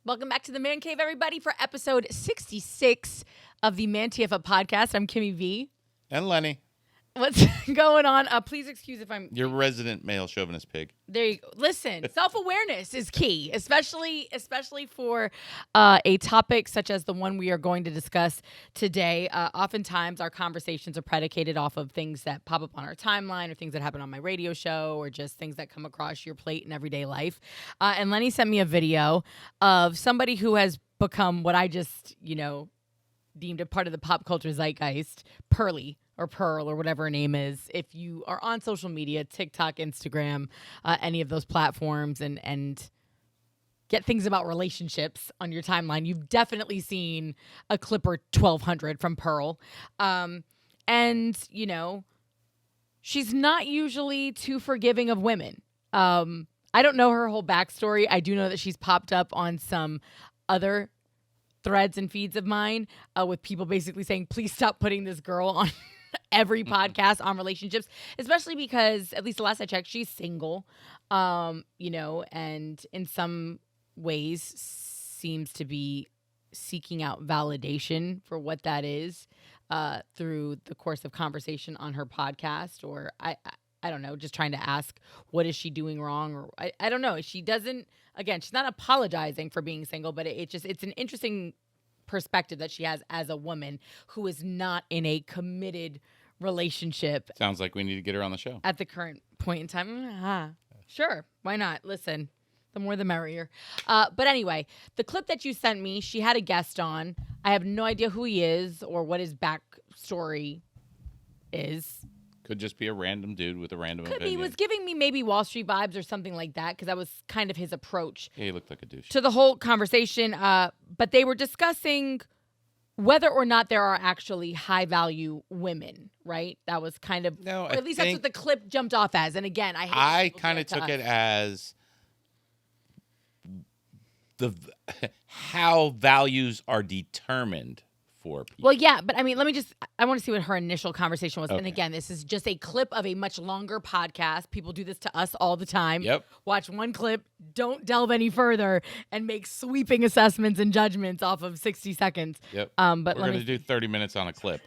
Welcome back to the Man Cave, everybody, for episode 66 of the ManTFup Podcast. I'm Kimmy V. And Lenny. What's going on? Please excuse if I'm... Your resident male chauvinist pig. There you go. Listen, self-awareness is key, especially for a topic such as the one we are going to discuss today. Oftentimes, our conversations are predicated off of things that pop up on our timeline or things that happen on my radio show or just things that come across your plate in everyday life. And Lenny sent me a video of somebody who has become what I just, deemed a part of the pop culture zeitgeist, Pearl or whatever her name is. If you are on social media, TikTok, Instagram, any of those platforms and get things about relationships on your timeline, you've definitely seen a clip or 1,200 from Pearl. She's not usually too forgiving of women. I don't know her whole backstory. I do know that she's popped up on some other threads and feeds of mine with people basically saying, please stop putting this girl on every podcast on relationships, especially because, at least the last I checked, she's single, and in some ways seems to be seeking out validation for what that is through the course of conversation on her podcast, or I don't know, just trying to ask, what is she doing wrong? Or I don't know. She's not apologizing for being single, but it's an interesting perspective that she has as a woman who is not in a committed relationship. Sounds like we need to get her on the show. At the current point in time. Sure. Why not? Listen, the more the merrier. But anyway, the clip that you sent me, she had a guest on. I have no idea who he is or what his backstory is. Could just be a random dude with a random opinion. He was giving me maybe Wall Street vibes or something like that, because that was kind of his approach. Yeah, he looked like a douche. To the whole conversation. But they were discussing whether or not there are actually high-value women, right? That was kind of, or at least that's what the clip jumped off as. And again, I kind of took it as how values are determined for people. Well, yeah, but I mean, I want to see what her initial conversation was. Okay. And again, this is just a clip of a much longer podcast. People do this to us all the time. Yep. Watch one clip, don't delve any further, and make sweeping assessments and judgments off of 60 seconds. Yep. But we're going to do 30 minutes on a clip.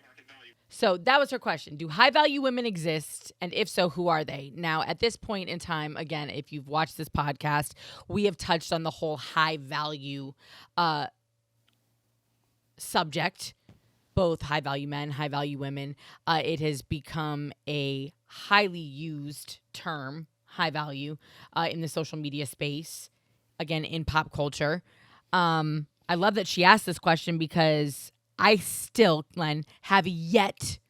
So that was her question. Do high-value women exist? And if so, who are they? Now, at this point in time, again, if you've watched this podcast, we have touched on the whole high-value subject, both high-value men, high-value women. It has become a highly used term, high value, in the social media space, again, in pop culture. I love that she asked this question because I still, Len, have yet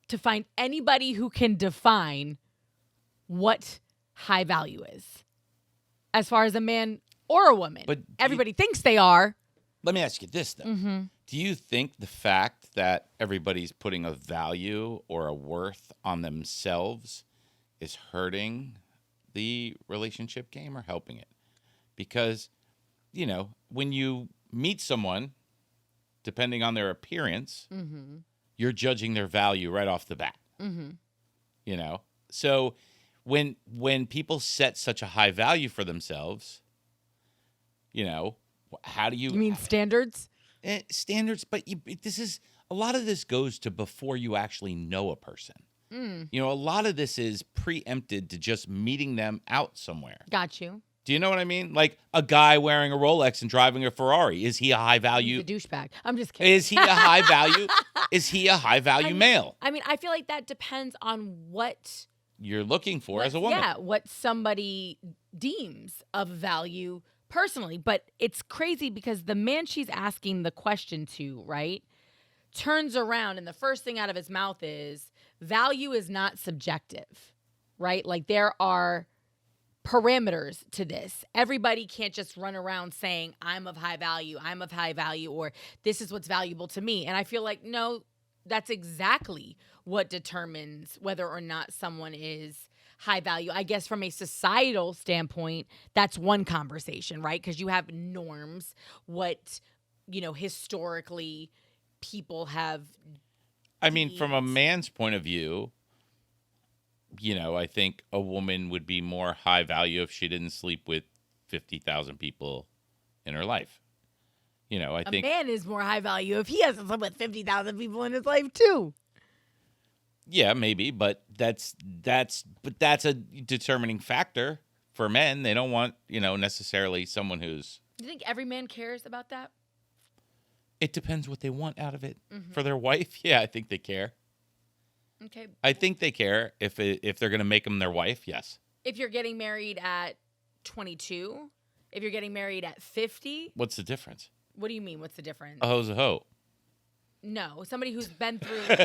to find anybody who can define what high value is as far as a man or a woman. But everybody thinks they are. Let me ask you this, though. Mm-hmm. Do you think the fact that everybody's putting a value or a worth on themselves is hurting the relationship game or helping it? Because, when you meet someone, depending on their appearance, mm-hmm. you're judging their value right off the bat. Mm-hmm. So when people set such a high value for themselves, how do you... You mean standards? Standards, but a lot of this goes to before you actually know a person. Mm. A lot of this is preempted to just meeting them out somewhere. Got you. Do you know what I mean? Like a guy wearing a Rolex and driving a Ferrari. Is he a high value? He's a douchebag. I'm just kidding. Is he a high value? Is he a high value male? I mean, I feel like that depends on what you're looking for as a woman. Yeah, what somebody deems of value personally. But it's crazy because the man she's asking the question to, right, turns around and the first thing out of his mouth is value is not subjective, right? Like there are parameters to this. Everybody can't just run around saying, I'm of high value, or this is what's valuable to me. And I feel like, no, that's exactly what determines whether or not someone is high value. I guess from a societal standpoint, that's one conversation, right? Because you have norms, what, historically people have. I mean, from a man's point of view, I think a woman would be more high value if she didn't sleep with 50,000 people in her life. I A think man is more high value if he has to live with 50,000 people in his life too. yeah, maybe, but that's a determining factor for men. They don't want, necessarily someone who's. Do you think every man cares about that? It depends what they want out of it. For their wife, yeah, I think they care. Okay. I think they care if they're going to make them their wife, yes. If you're getting married at 22, if you're getting married at 50, What's the difference? what do you mean? What's the difference? A hoe's a hoe. No, somebody who's been through.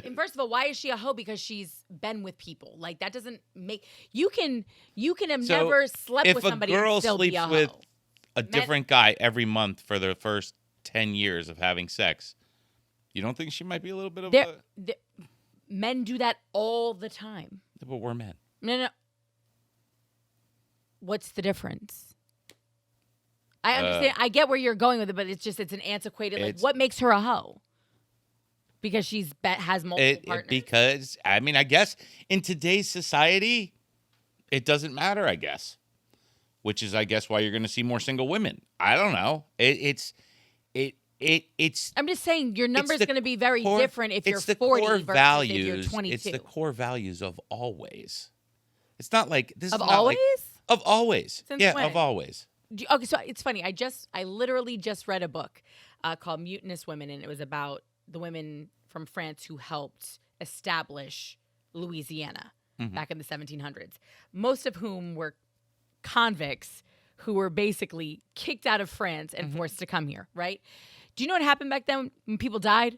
And first of all, why is she a hoe? Because she's been with people. Like that doesn't make you can have So, never slept with somebody if a girl and still sleeps be a with hoe. a different guy every month for the first 10 years of having sex, you don't think she might be a little bit of Men do that all the time. But we're men. No. What's the difference? I understand. I get where you're going with it, but it's an antiquated. Like, what makes her a hoe? Because has multiple partners. Because I guess in today's society, it doesn't matter. I guess, which is why you're going to see more single women. I don't know. It's. I'm just saying your number's going to be very different if you're 40 versus if you're 22. It's the core values of always. It's not like this. Of is not always? Of always. Since yeah, when? of always. Okay, so it's funny. I literally just read a book called Mutinous Women, and it was about the women from France who helped establish Louisiana back in the 1700s, most of whom were convicts who were basically kicked out of France and forced to come here, right? Do you know what happened back then when people died?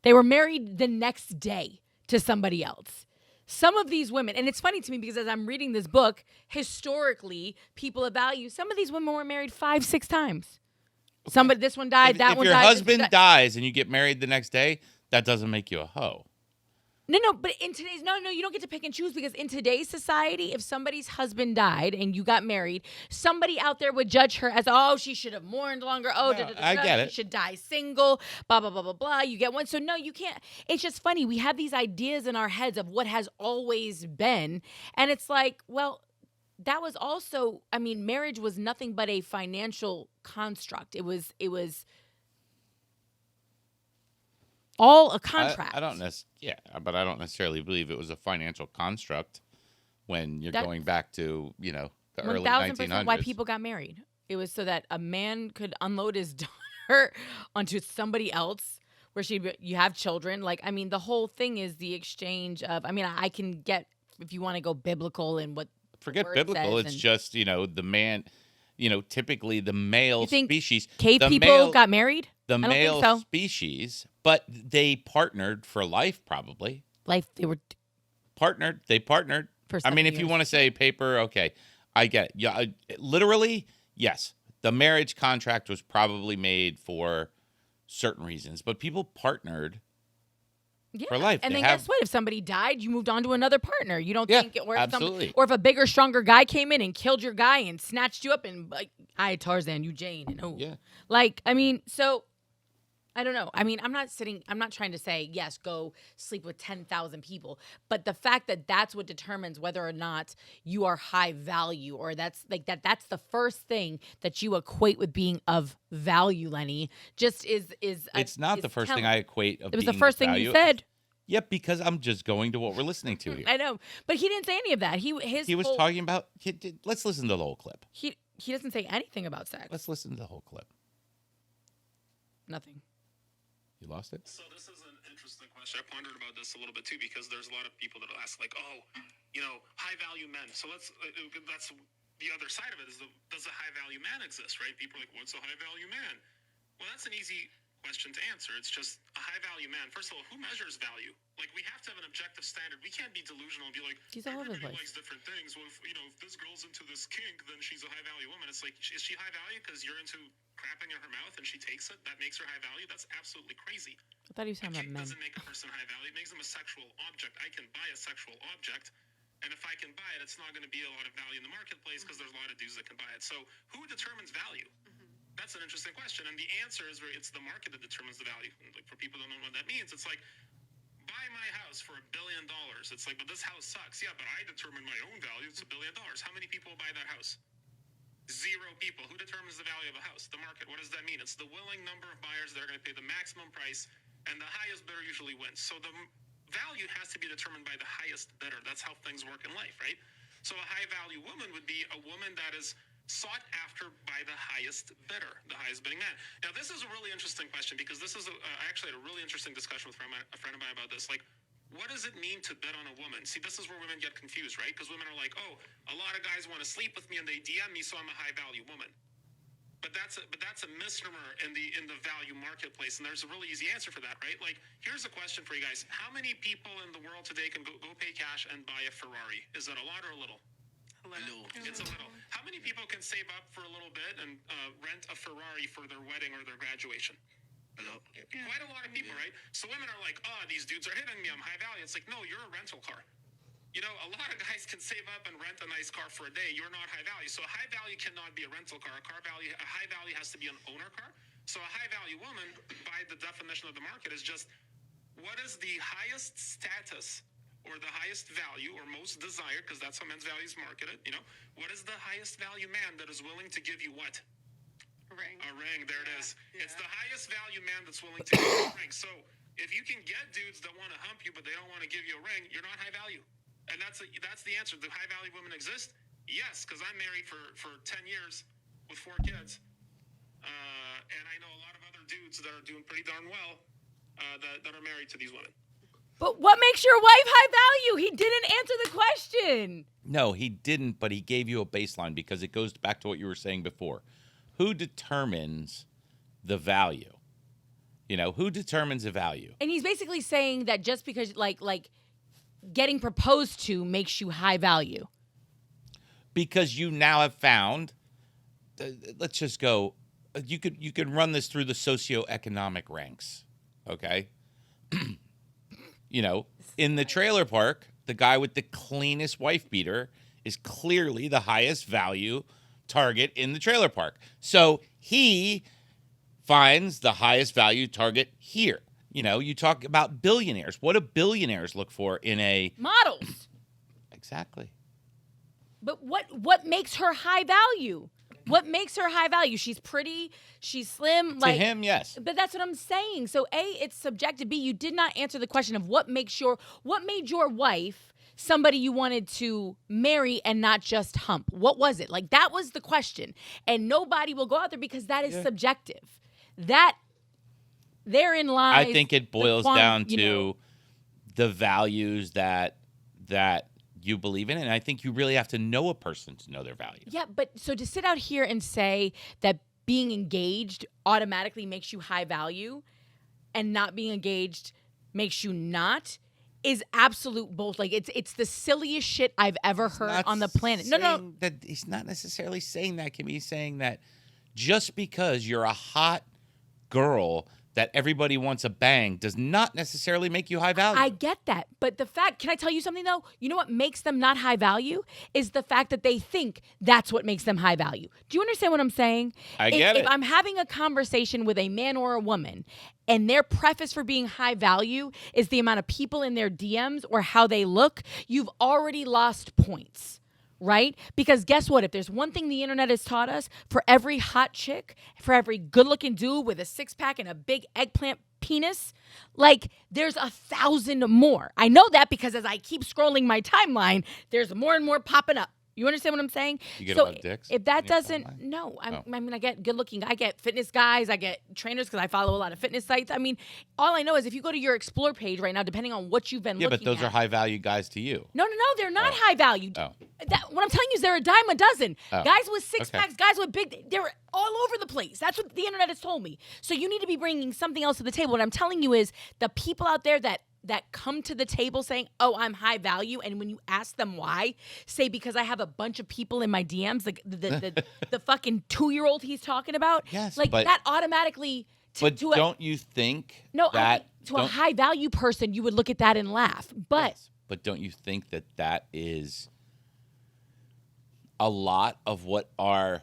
They were married the next day to somebody else. Some of these women, and it's funny to me because as I'm reading this book, historically, people of value, some of these women were married 5-6 times. This one died, that one died. If your husband dies and you get married the next day, that doesn't make you a hoe. No, but in today's, no, you don't get to pick and choose because in today's society, if somebody's husband died and you got married, somebody out there would judge her as, oh, she should have mourned longer. Oh, I get it. She should die single, blah, blah, blah, blah, blah. You get one. So no, you can't. It's just funny. We have these ideas in our heads of what has always been. And it's like, well, that was also, marriage was nothing but a financial construct. It was all a contract. I don't necessarily believe it was a financial construct when you're going back to, the early 1900s. Why people got married. It was so that a man could unload his daughter onto somebody else where you have children. Like, the whole thing is the exchange of, I can get, if you want to go biblical and what. Forget biblical. It's just, the man, typically the male species. Cave people got married? The male species, but they partnered for life, probably. They were partnered. They partnered. If you want to say paper, okay, I get it. Yeah, literally, yes. The marriage contract was probably made for certain reasons, but people partnered for life. And then guess what? If somebody died, you moved on to another partner. You don't think, absolutely. Or if a bigger, stronger guy came in and killed your guy and snatched you up and I Tarzan, you Jane, and so. I don't know. I'm not trying to say, yes, go sleep with 10,000 people. But the fact that that's what determines whether or not you are high value or that's the first thing that you equate with being of value, Lenny, just is it's not the first thing I equate of being of value. It was the first thing you said. Yep, because I'm just going to what we're listening to here. I know. But he didn't say any of that. He was talking about, let's listen to the whole clip. He doesn't say anything about sex. Let's listen to the whole clip. Nothing. You lost it? So this is an interesting question. I pondered about this a little bit too because there's a lot of people that will ask high value men. So that's the other side of it is does a high value man exist, right? People are like, what's a high value man? Well, that's an easy question to answer. It's just a high value man. First of all, who measures value? Like we have to have an objective standard. We can't be delusional and be like, everybody likes different things. Well, if this girl's into this kink, then she's a high value woman. It's like, is she high value because you're into crapping in her mouth and she takes it? That makes her high value? That's absolutely crazy. I thought he was talking about men. Doesn't make a person high value. It makes them a sexual object. I can buy a sexual object, and if I can buy it, it's not going to be a lot of value in the marketplace because there's a lot of dudes that can buy it. So who determines value? That's an interesting question. And the answer is it's the market that determines the value. And like for people who don't know what that means, it's like, buy my house for $1 billion. It's like, but this house sucks. Yeah, but I determine my own value. It's $1 billion. How many people will buy that house? Zero people. Who determines the value of a house? The market. What does that mean? It's the willing number of buyers that are going to pay the maximum price, and the highest bidder usually wins. So the value has to be determined by the highest bidder. That's how things work in life, right? So a high value woman would be a woman that is sought after by the highest bidder, the highest bidding man. Now, this is a really interesting question because this is I actually had a really interesting discussion with a friend of mine about this. Like, what does it mean to bid on a woman? See, this is where women get confused, right? Because women are like, oh, a lot of guys want to sleep with me and they DM me, so I'm a high value woman. But that's a misnomer in the value marketplace, and there's a really easy answer for that, right? Like, here's a question for you guys: how many people in the world today can go pay cash and buy a Ferrari? Is that a lot or a little? A little. It's a little. How many people can save up for a little bit and rent a Ferrari for their wedding or their graduation? Quite a lot of people, right? So women are like, oh, these dudes are hitting me, I'm high value. It's like, no, you're a rental car. You know, a lot of guys can save up and rent a nice car for a day. You're not high value. So a high value cannot be a rental car. A high value has to be an owner car. So a high value woman, by the definition of the market, is just what is the highest status or the highest value or most desired, because that's how men's value is marketed, you know, what is the highest value man that is willing to give you what? A ring, there it is. Yeah. It's the highest value man that's willing to give you a ring. So if you can get dudes that want to hump you but they don't want to give you a ring, you're not high value. And that's the answer. Do high value women exist? Yes, because I'm married for 10 years with 4 kids. And I know a lot of other dudes that are doing pretty darn well that are married to these women. But what makes your wife high value? He didn't answer the question. No, he didn't, but he gave you a baseline because it goes back to what you were saying before. Who determines the value? You know, who determines the value? And he's basically saying that just because like getting proposed to makes you high value. Because you now have found, let's just go, you could run this through the socioeconomic ranks, okay? You know, in the trailer park, the guy with the cleanest wife beater is clearly the highest value target in the trailer park. So he finds the highest value target here. You know, you talk about billionaires. What do billionaires look for in a... Models. Exactly. But what makes her high value? What makes her high value? She's pretty, she's slim. To him, yes. But that's what I'm saying. So A, it's subjective. B, you did not answer the question of what made your wife somebody you wanted to marry and not just hump. What was it? Like, that was the question. And nobody will go out there because that is subjective. That, therein lies. I think it boils down to the values that you believe in, and I think you really have to know a person to know their values. Yeah, but so to sit out here and say that being engaged automatically makes you high value and not being engaged makes you not is absolute bullshit. Like, it's the silliest shit I've ever heard on the planet. No. That he's not necessarily saying that. Can be saying that just because you're a hot girl that everybody wants a bang does not necessarily make you high value. I get that. But the fact, can I tell you something though? You know what makes them not high value is the fact that they think that's what makes them high value. Do you understand what I'm saying? I get it. If I'm having a conversation with a man or a woman and their preface for being high value is the amount of people in their DMs or how they look, you've already lost points. Right? Because guess what? If there's one thing the internet has taught us, for every hot chick, for every good-looking dude with a six-pack and a big eggplant penis, like, there's 1,000 more. I know that because as I keep scrolling my timeline, there's more and more popping up. You understand what I'm saying? You get a lot of dicks? If that doesn't, no. I mean, I get good-looking. I get fitness guys. I get trainers because I follow a lot of fitness sites. I mean, all I know is if you go to your Explore page right now, depending on what you've been looking at. Yeah, but those are high-value guys to you. No, they're not high value. Oh. What I'm telling you is they're a dime a dozen. Oh. Guys with six-packs, guys with they're all over the place. That's what the internet has told me. So you need to be bringing something else to the table. What I'm telling you is the people out there that come to the table saying, oh, I'm high value, and when you ask them why, say because I have a bunch of people in my DMs, like the fucking 2-year-old he's talking about. Yes, like but, that automatically. Don't you think that to a high value person, you would look at that and laugh. But but don't you think that is a lot of what our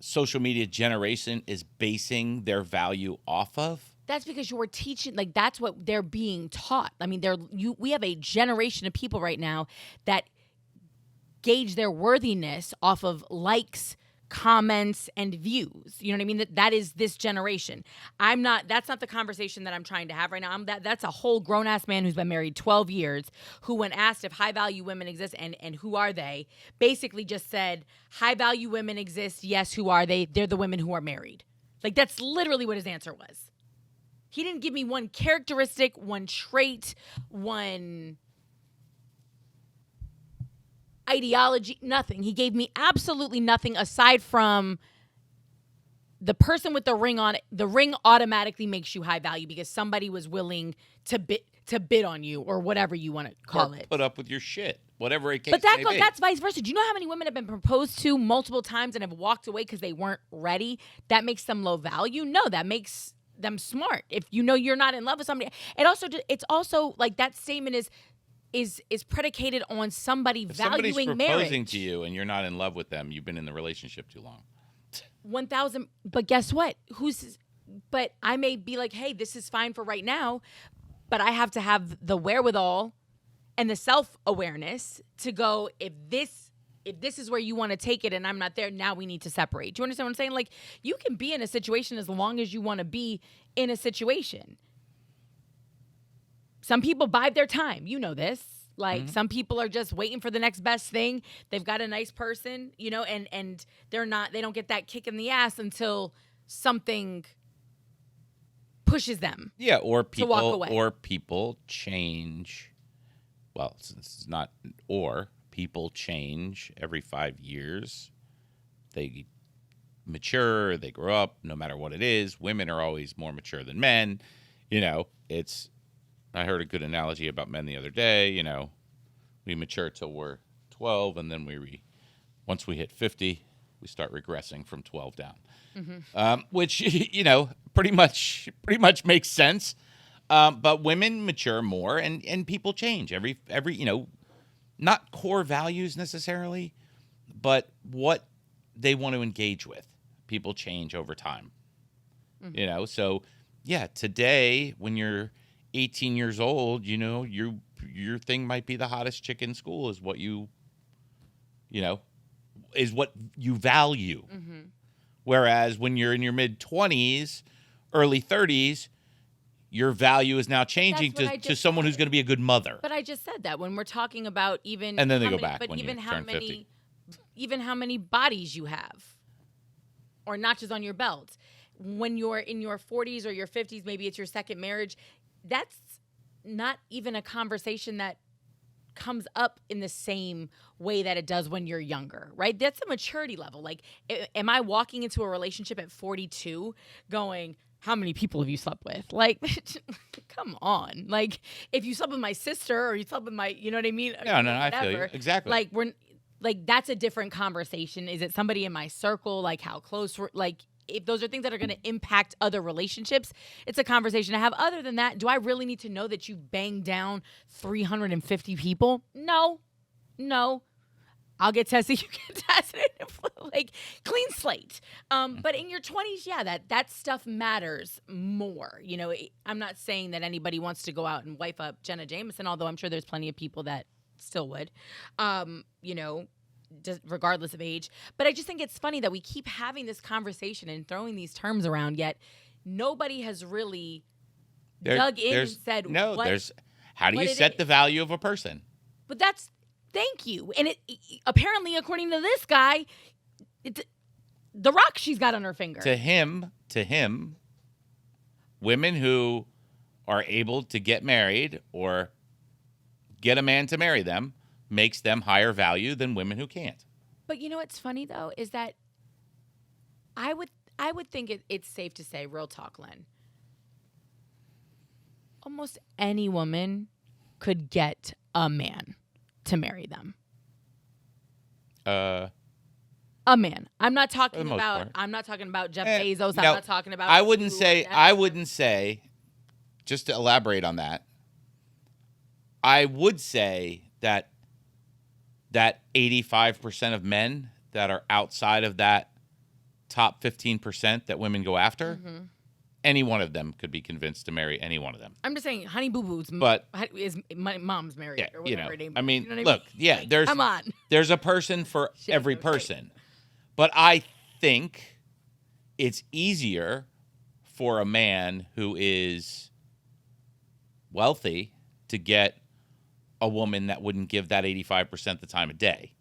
social media generation is basing their value off of? That's because you were teaching, like, that's what they're being taught. I mean, we have a generation of people right now that gauge their worthiness off of likes, comments, and views. You know what I mean? That is this generation. That's not the conversation that I'm trying to have right now. That's a whole grown-ass man who's been married 12 years, who, when asked if high-value women exist and who are they, basically just said, high-value women exist, yes, who are they? They're the women who are married. Like, that's literally what his answer was. He didn't give me one characteristic, one trait, one ideology, nothing. He gave me absolutely nothing aside from the person with the ring on it. The ring automatically makes you high value because somebody was willing to bid on you, or whatever you want to call it. Put up with your shit, whatever it case but may be. That's vice versa. Do you know how many women have been proposed to multiple times and have walked away because they weren't ready? That makes them low value? No, that makes them smart. If you know you're not in love with somebody, it's also like that statement is predicated on somebody if valuing somebody's marriage. proposing to you and you're not in love with them, you've been in the relationship too long. 1,000. But guess what? But I may be like, hey, this is fine for right now, but I have to have the wherewithal and the self-awareness to go, if this is where you want to take it and I'm not there, now we need to separate. Do you understand what I'm saying? Like, you can be in a situation as long as you want to be in a situation. Some people bide their time. You know this. Like, some people are just waiting for the next best thing. They've got a nice person, you know, and they don't get that kick in the ass until something pushes them. Yeah, or to walk away. People change. Well, it's not people change every 5 years. They mature, they grow up, no matter what it is. Women are always more mature than men. You know, I heard a good analogy about men the other day. You know, we mature till we're 12, and then once we hit 50, we start regressing from 12 down. Mm-hmm. Which, you know, pretty much makes sense. But women mature more, and people change every you know, not core values necessarily, but what they want to engage with. People change over time. Mm-hmm. You know, so yeah, today when you're 18 years old, you know, your thing might be the hottest chick in school is what you know, is what you value. Mm-hmm. Whereas when you're in your mid-20s, early 30s, your value is now changing to someone who's going to be a good mother. But I just said that when we're talking about even... And then they go back when you turn 50. Even how many bodies you have or notches on your belt. When you're in your 40s or your 50s, maybe it's your second marriage, that's not even a conversation that comes up in the same way that it does when you're younger, right? That's a maturity level. Like, am I walking into a relationship at 42 going, how many people have you slept with? Like, come on. Like, if you slept with my sister or you slept with my, you know what I mean? No, I feel you. Exactly. Like, that's a different conversation. Is it somebody in my circle? Like, how close we're, like, if those are things that are going to impact other relationships, it's a conversation to have. Other than that, do I really need to know that you banged down 350 people? No. I'll get tested. You get tested. Like, clean slate. But in your 20s, yeah, that stuff matters more. You know, I'm not saying that anybody wants to go out and wife up Jenna Jameson, although I'm sure there's plenty of people that still would. You know, just regardless of age. But I just think it's funny that we keep having this conversation and throwing these terms around, yet nobody has really dug in and said, how do you set the value of a person? But thank you. And it apparently, according to this guy, it's the rock she's got on her finger. To him, women who are able to get married or get a man to marry them makes them higher value than women who can't. But you know what's funny, though, is that I would think it's safe to say, real talk, Len, almost any woman could get a man to marry them. A man. I'm not talking about Jeff Bezos. I'm not talking about I wouldn't say, just to elaborate on that, I would say that 85% of men that are outside of that top 15% that women go after any one of them could be convinced to marry any one of them. I'm just saying, Honey Boo Boo's But is my mom's married yeah, or whatever her name is. I mean, You know what look, yeah, Like, there's come on. there's a person for Shit, every that was person. But I think it's easier for a man who is wealthy to get a woman that wouldn't give that 85% the time of day.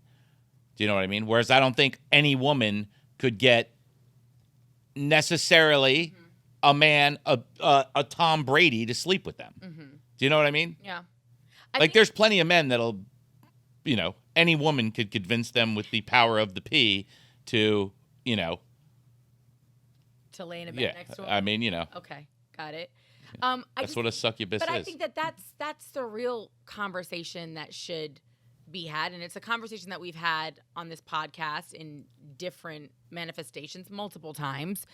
Do you know what I mean? Whereas I don't think any woman could get necessarily a man, a Tom Brady to sleep with them. Do you know what I mean? Yeah. There's plenty of men that'll, any woman could convince them with the power of the P to, to lay in a bed next to him. I mean, Okay, got it. that's what a succubus but is. I think that's the real conversation that should be had, and it's a conversation that we've had on this podcast in different manifestations multiple times.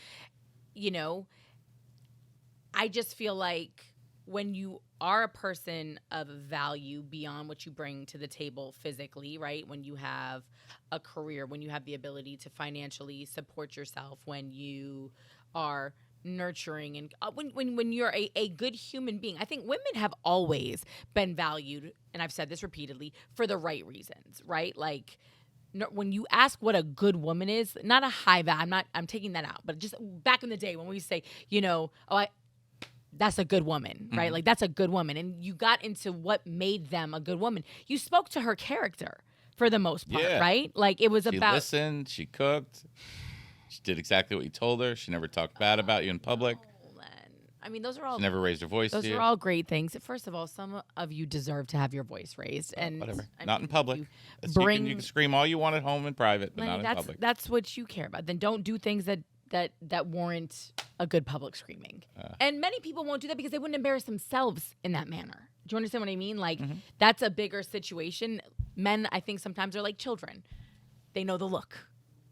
I just feel like when you are a person of value beyond what you bring to the table physically, right? When you have a career, when you have the ability to financially support yourself, when you are nurturing and when you're a good human being. I think women have always been valued, and I've said this repeatedly, for the right reasons, right? Like when you ask what a good woman is, not a high value, I'm taking that out, but just back in the day when we say, that's a good woman, right? Like that's a good woman. And you got into what made them a good woman. You spoke to her character for the most part, right? Like it was she about. She listened, she cooked. She did exactly what you told her. She never talked bad about you in public. I mean, those are all. She never raised her voice to you. Those are all great things. First of all, some of you deserve to have your voice raised, and whatever. Not in public. You can scream all you want at home in private, but not in public. That's what you care about. Then don't do things that warrant a good public screaming. And many people won't do that because they wouldn't embarrass themselves in that manner. Do you understand what I mean? Like that's a bigger situation. Men, I think, sometimes are like children. They know the look.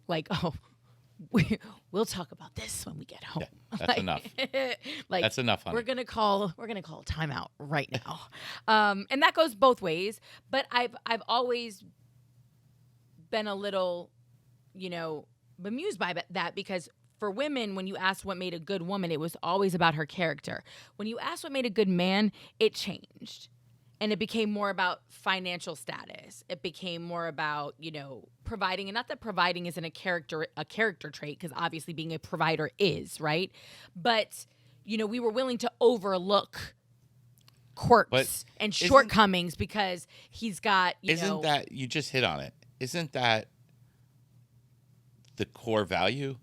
Like, oh. We'll talk about this when we get home. Yeah, that's enough. That's enough, honey. We're gonna call a timeout right now, and that goes both ways. But I've always been a little, bemused by that because for women, when you asked what made a good woman, it was always about her character. When you asked what made a good man, it changed. And it became more about financial status. It became more about, providing. And not that providing isn't a character trait, because obviously being a provider is, right? But, we were willing to overlook quirks and shortcomings because he's got, Isn't that, you just hit on it, isn't that the core value?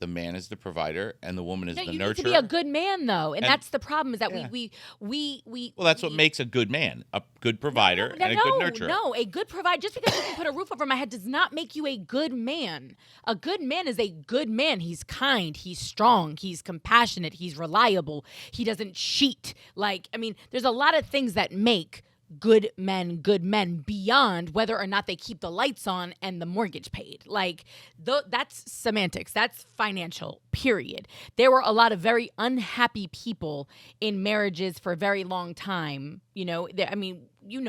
The man is the provider and the woman is the nurturer. You need to be a good man, though, and that's the problem. Is that we. Well, that's what makes a good man, a good provider and a good nurturer. No, a good provider. Just because you can put a roof over my head does not make you a good man. A good man is a good man. He's kind. He's strong. He's compassionate. He's reliable. He doesn't cheat. There's a lot of things that make good men beyond whether or not they keep the lights on and the mortgage paid. That's semantics. That's financial, period. There were a lot of very unhappy people in marriages for a very long time. You know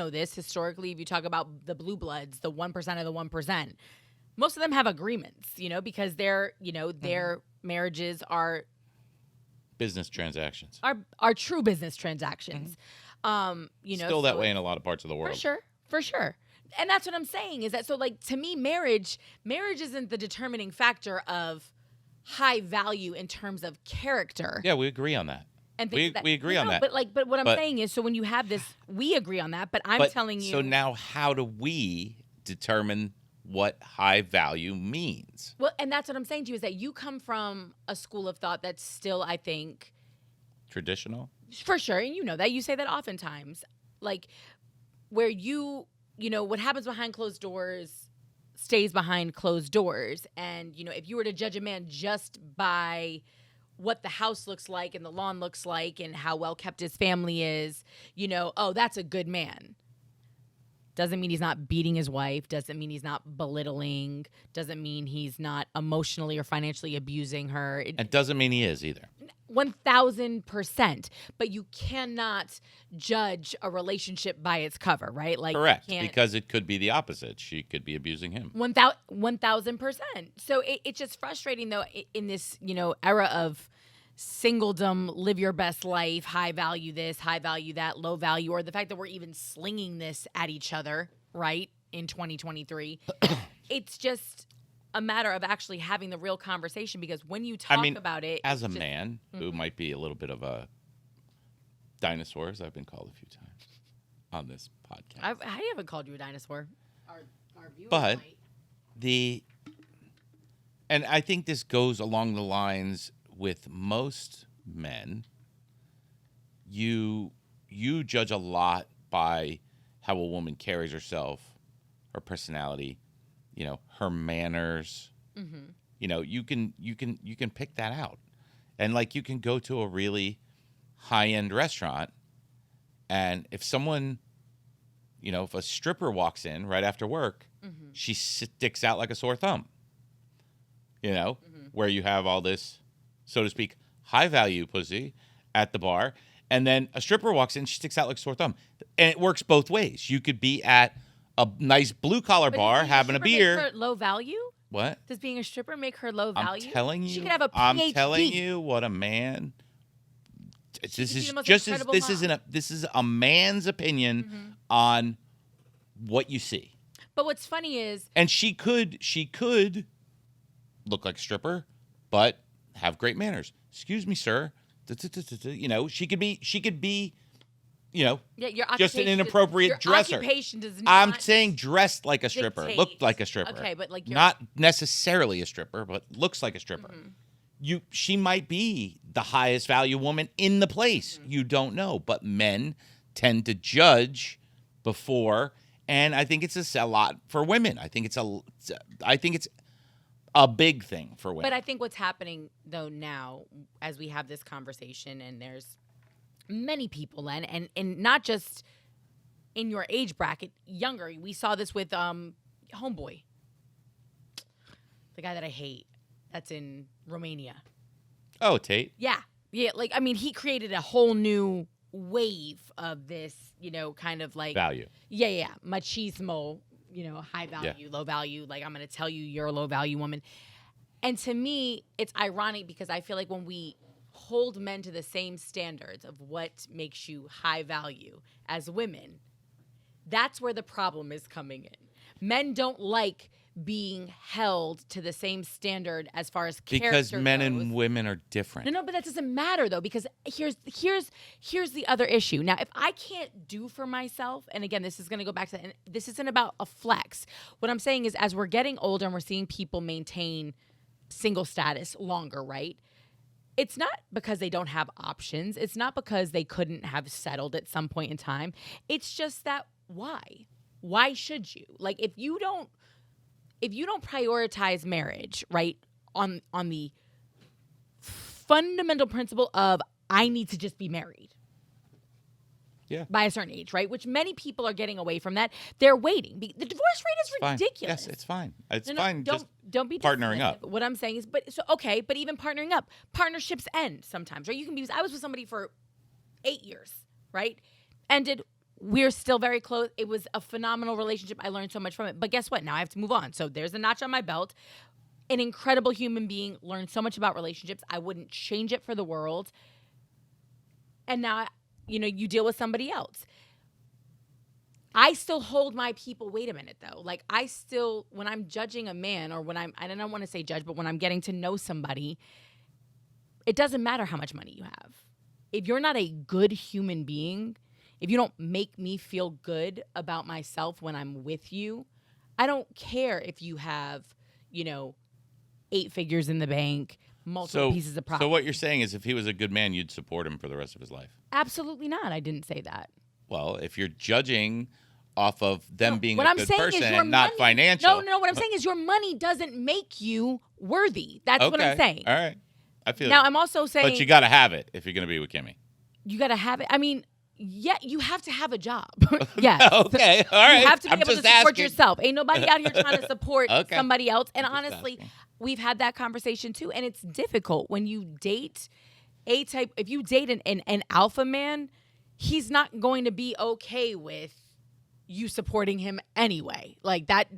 this historically, if you talk about the blue bloods, the 1% of the 1%, most of them have agreements, because their marriages are business transactions, are true business transactions. Still that way in a lot of parts of the world. For sure. And that's what I'm saying is that, to me, marriage isn't the determining factor of high value in terms of character. Yeah, we agree on that. And we agree on that. But what I'm saying is, so when you have this, we agree on that, but I'm telling you. So now how do we determine what high value means? Well, and that's what I'm saying to you is that you come from a school of thought that's still, I think, traditional. For sure. And that. You say that oftentimes. Where what happens behind closed doors stays behind closed doors. And, if you were to judge a man just by what the house looks like and the lawn looks like and how well kept his family is, that's a good man. Doesn't mean he's not beating his wife. Doesn't mean he's not belittling. Doesn't mean he's not emotionally or financially abusing her. It doesn't mean he is either. 1,000%. But you cannot judge a relationship by its cover, right? Correct, because it could be the opposite. She could be abusing him. 1,000%. So it's just frustrating, though, in this era of singledom, live your best life, high value this, high value that, low value, or the fact that we're even slinging this at each other, right, in 2023. It's just a matter of actually having the real conversation, because when you talk about it... As a man who might be a little bit of a dinosaur, as I've been called a few times on this podcast. I haven't called you a dinosaur. Our viewers but might. And I think this goes along the lines with most men. You judge a lot by how a woman carries herself, her personality, her manners. Mm-hmm. You can pick that out. And like, you can go to a really high-end restaurant, and if someone, if a stripper walks in right after work, she sticks out like a sore thumb. Where you have all this, so to speak, high-value pussy at the bar, and then a stripper walks in, she sticks out like a sore thumb. And it works both ways. You could be at a nice blue-collar bar having a beer. Make her low value? What? Does being a stripper make her low value? I'm telling you. She could have a PhD. I'm telling you what a man... This is a man's opinion on what you see. But what's funny is... And she could look like a stripper, but have great manners. Excuse me, sir. She could be, your just an inappropriate dresser. Occupation does not... I'm saying dressed like a stripper, dictate. looked like a stripper. Okay, but like... Not necessarily a stripper, but looks like a stripper. She might be the highest value woman in the place. You don't know. But men tend to judge before, and I think it's a lot for women. I think it's a big thing for women. But I think what's happening, though, now, as we have this conversation, and there's many people, and not just in your age bracket, younger. We saw this with Homeboy, the guy that I hate, that's in Romania. Oh, Tate. Yeah. He created a whole new wave of this, kind of like... Value. Yeah. Machismo, high value, low value. Like, I'm going to tell you you're a low value woman. And to me, it's ironic, because I feel like when we hold men to the same standards of what makes you high value as women, that's where the problem is coming in. Men don't like being held to the same standard as far as character because men goes. and women are different. No, but that doesn't matter, though, because here's the other issue. Now, if I can't do for myself, and again, this is going to go back to, and this isn't about a flex. What I'm saying is, as we're getting older and we're seeing people maintain single status longer, right? It's not because they don't have options. It's not because they couldn't have settled at some point in time. It's just that, why? Why should you? Like, if you don't prioritize marriage, right, on the fundamental principle of I need to just be married. Yeah. By a certain age, right? Which many people are getting away from that. They're waiting. The divorce rate is ridiculous. Yes, it's fine. It's fine. Don't be partnering up. What I'm saying is, but even partnering up, partnerships end sometimes, right? I was with somebody for 8 years, right? Ended. We're still very close. It was a phenomenal relationship. I learned so much from it. But guess what? Now I have to move on. So there's a notch on my belt. An incredible human being, learned so much about relationships. I wouldn't change it for the world. And now, you deal with somebody else. I still hold my people. Wait a minute, though. Like, when I'm judging a man, or I don't want to say judge, but when I'm getting to know somebody, it doesn't matter how much money you have. If you're not a good human being, if you don't make me feel good about myself when I'm with you, I don't care if you have, 8 figures in the bank, multiple pieces of property. So what you're saying is, if he was a good man, you'd support him for the rest of his life? Absolutely not. I didn't say that. Well, if you're judging off of them being a good person and not financial. No. What I'm saying is, your money doesn't make you worthy. That's what I'm saying. All right. I feel now, it. I'm also saying... But you got to have it if you're going to be with Kimmy. You got to have it. I mean... Yeah, you have to have a job. Yes. Okay, all right. You have to be able to support asking. yourself. Ain't nobody out here trying to support somebody else. And honestly, asking. We've had that conversation too. And it's difficult when you date if you date an alpha man, he's not going to be okay with you supporting him anyway. Like, that's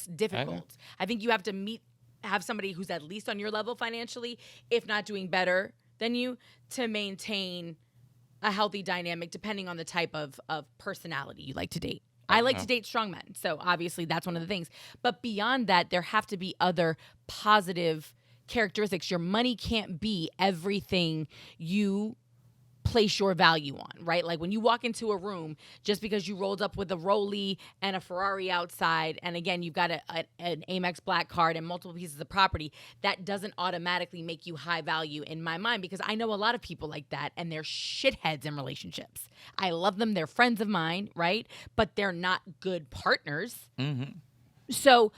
difficult. I think you have to have somebody who's at least on your level financially, if not doing better than you, to maintain a healthy dynamic depending on the type of personality you like to date. I like to date strong men. So obviously that's one of the things. But beyond that, there have to be other positive characteristics. Your money can't be everything you place your value on, right? Like when you walk into a room, just because you rolled up with a Rollie and a Ferrari outside, and again, you've got an Amex Black card and multiple pieces of property, that doesn't automatically make you high value in my mind, because I know a lot of people like that, and they're shitheads in relationships. I love them. They're friends of mine, right? But they're not good partners. Mm-hmm. So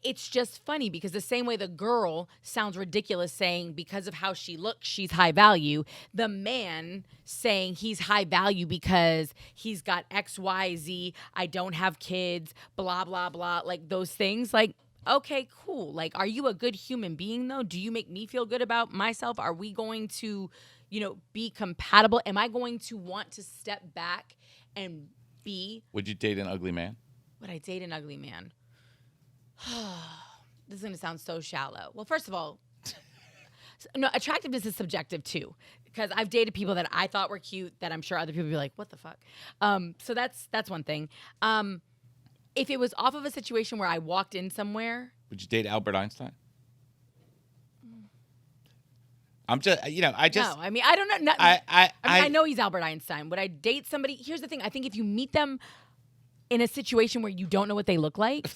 it's just funny because the same way the girl sounds ridiculous saying because of how she looks, she's high value, the man saying he's high value because he's got X, Y, Z, I don't have kids, blah, blah, blah, like those things. Like, okay, cool. Like, are you a good human being though? Do you make me feel good about myself? Are we going to, be compatible? Am I going to want to step back and be... Would you date an ugly man? Would I date an ugly man? This is going to sound so shallow. Well, first of all, no, attractiveness is subjective too, because I've dated people that I thought were cute that I'm sure other people would be like, what the fuck? So that's one thing. If it was off of a situation where I walked in somewhere. Would you date Albert Einstein? I mean, I don't know. I know he's Albert Einstein. Would I date somebody? Here's the thing. I think if you meet them in a situation where you don't know what they look like.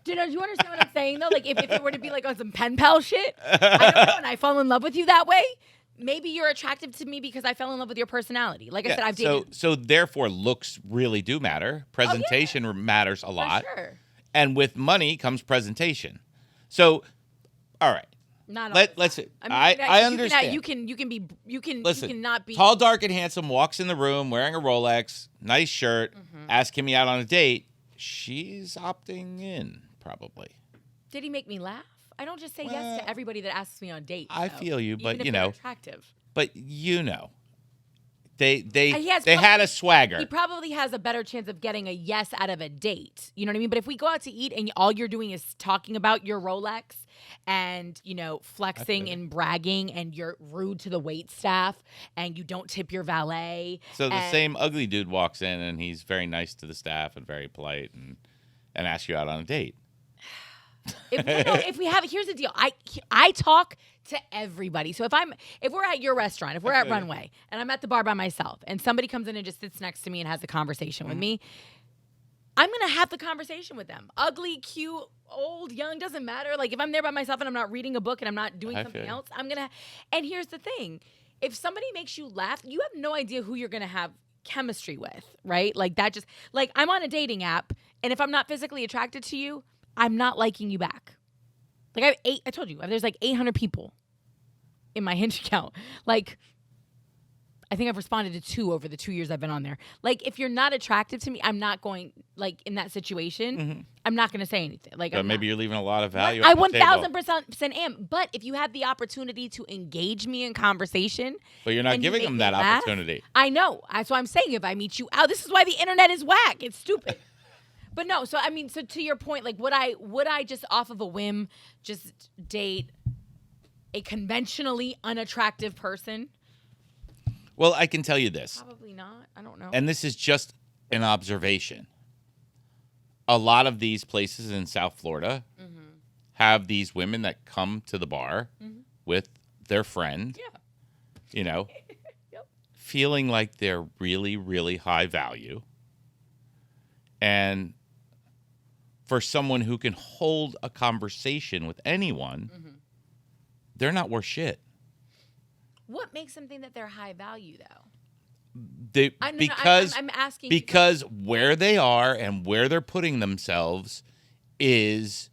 Do you understand what I'm saying, though? Like, if it were to be, like, on some pen pal shit, I don't know, and I fall in love with you that way, maybe you're attractive to me because I fell in love with your personality. Like I said, I've dated... So therefore, looks really do matter. Presentation matters a lot. For sure. And with money comes presentation. So, all right. Not all let's. I understand. You can Listen, not be tall, dark, and handsome. Walks in the room wearing a Rolex, nice shirt. Ask him out on a date. She's opting in, probably. Did he make me laugh? I don't just say yes to everybody that asks me on dates. I feel you, but even if they're attractive. But they had a swagger. He probably has a better chance of getting a yes out of a date. You know what I mean? But if we go out to eat and all you're doing is talking about your Rolex and, flexing and bragging, and you're rude to the wait staff and you don't tip your valet. So the same ugly dude walks in and he's very nice to the staff and very polite and asks you out on a date. If we have, here's the deal. I talk to everybody. So if we're at your restaurant, if we're at Runway and I'm at the bar by myself and somebody comes in and just sits next to me and has a conversation with me, I'm going to have the conversation with them. Ugly, cute, old, young, doesn't matter. Like if I'm there by myself and I'm not reading a book and I'm not doing something else, I'm going to, and here's the thing. If somebody makes you laugh, you have no idea who you're going to have chemistry with, right? Like that just, like I'm on a dating app and if I'm not physically attracted to you, I'm not liking you back. Like I told you, there's like 800 people in my Hinge account. Like, I think I've responded to 2 over the 2 years I've been on there. Like, if you're not attractive to me, I'm not going, like, in that situation, I'm not going to say anything. Like, but maybe you're leaving a lot of value I on the table. 1000% am. But if you have the opportunity to engage me in conversation. But you're not giving them that opportunity. I know. That's why I'm saying if I meet you out, this is why the internet is whack. It's stupid. But no, so I mean, so to your point, like, would I just off of a whim just date a conventionally unattractive person? Well, I can tell you this. Probably not. I don't know. And this is just an observation. A lot of these places in South Florida have these women that come to the bar with their friend, yep. feeling like they're really, really high value. And for someone who can hold a conversation with anyone, they're not worth shit. What makes them think that they're high value, I'm though? asking because where they are and where they're putting themselves is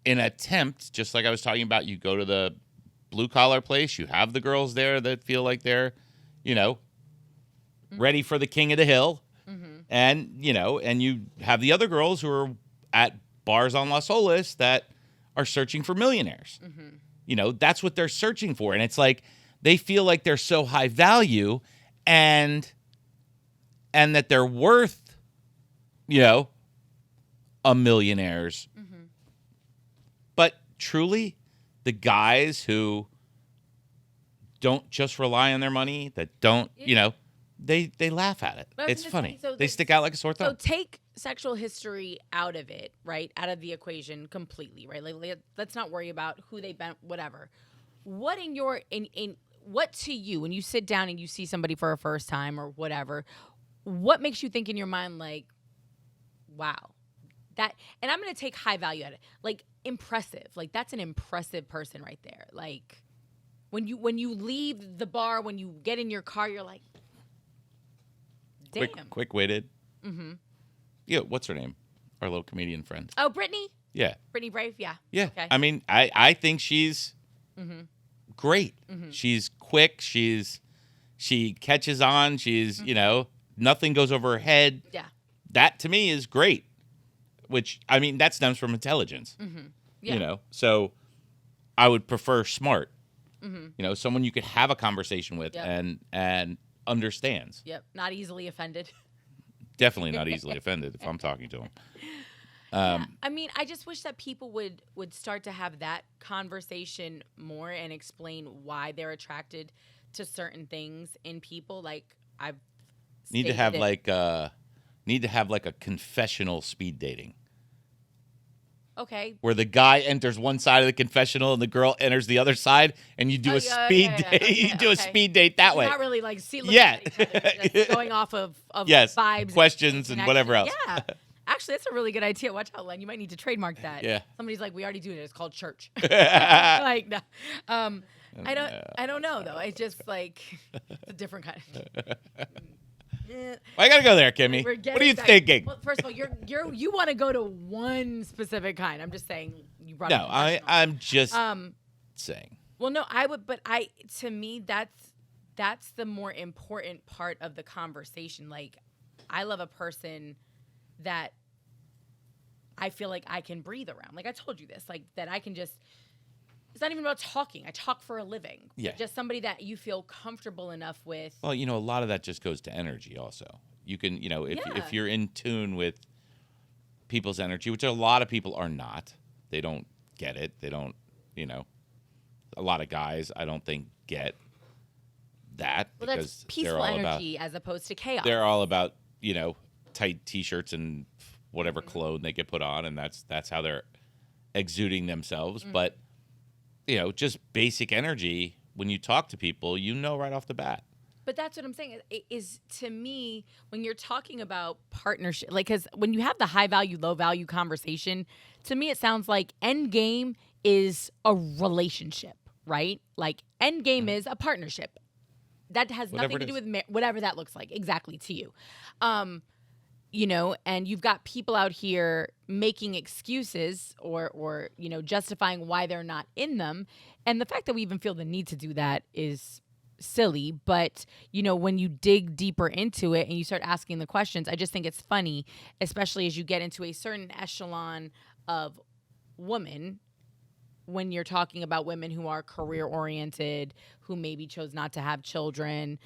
an attempt, just like I was talking about, you go to the blue-collar place, you have the girls there that feel like they're, ready for the king of the hill. And, and you have the other girls who are at bars on Las Olas that are searching for millionaires. That's what they're searching for. And it's like they feel like they're so high value and that they're worth, a millionaire's. But truly, the guys who don't just rely on their money, that don't, they laugh at it. But It's funny. so they stick out like a sore So thumb. take sexual history out of it, right? Out of the equation completely, right? Like let's not worry about who they bent, whatever. What what to you, when you sit down and you see somebody for a first time or whatever, what makes you think in your mind like, wow, that, and I'm going to take high value at it, like impressive, like that's an impressive person right there. Like when you leave the bar, when you get in your car, you're like, damn. Quick-witted. Mm-hmm. Yeah, what's her name? Our little comedian friend. Oh, Brittany? Yeah. Brittany Brave? Yeah. Yeah. Okay. I mean, I think she's great. Mm-hmm. She's quick. She catches on. She's, nothing goes over her head. Yeah. That to me is great. Which, I mean, that stems from intelligence. Mm-hmm. Yeah. So I would prefer smart. Mm-hmm. Someone you could have a conversation with and understands. Yep. Not easily offended. Definitely not easily offended if I'm talking to him. Yeah. I mean, I just wish that people would start to have that conversation more and explain why they're attracted to certain things in people. Like I've need to have like a confessional speed dating. Okay. Where the guy enters one side of the confessional and the girl enters the other side, and you do a speed date. Okay, you do a speed date that way. Not really like looking at each other, just going off of yes, vibes, questions, and whatever else. Yeah. Actually, that's a really good idea. Watch out, Len. You might need to trademark that. Yeah. Somebody's like, we already do it. It's called church. Like, no. I don't know though. It's just like it's a different kind of. I gotta go there, Kimmy. What are you thinking? Well, first of all, you want to go to one specific kind. I'm just saying. You brought no, I'm just saying. Well, no, I would, but to me, that's the more important part of the conversation. Like, I love a person that I feel like I can breathe around. Like I told you this, like that I can just. It's not even about talking. I talk for a living. Yeah. Just somebody that you feel comfortable enough with. Well, a lot of that just goes to energy also. You can, if you're in tune with people's energy, which a lot of people are not, they don't get it. They don't, a lot of guys I don't think get that. Well, because that's peaceful energy as opposed to chaos. They're all about, tight T-shirts and whatever cologne they get put on, and that's how they're exuding themselves. But just basic energy, when you talk to people, right off the bat. But that's what I'm saying is to me, when you're talking about partnership, like, because when you have the high value, low value conversation, to me, it sounds like end game is a relationship, right? Like end game is a partnership. That has nothing to do with whatever that looks like exactly to you. And you've got people out here making excuses or justifying why they're not in them. And the fact that we even feel the need to do that is silly. But, when you dig deeper into it and you start asking the questions, I just think it's funny, especially as you get into a certain echelon of woman, when you're talking about women who are career oriented, who maybe chose not to have children,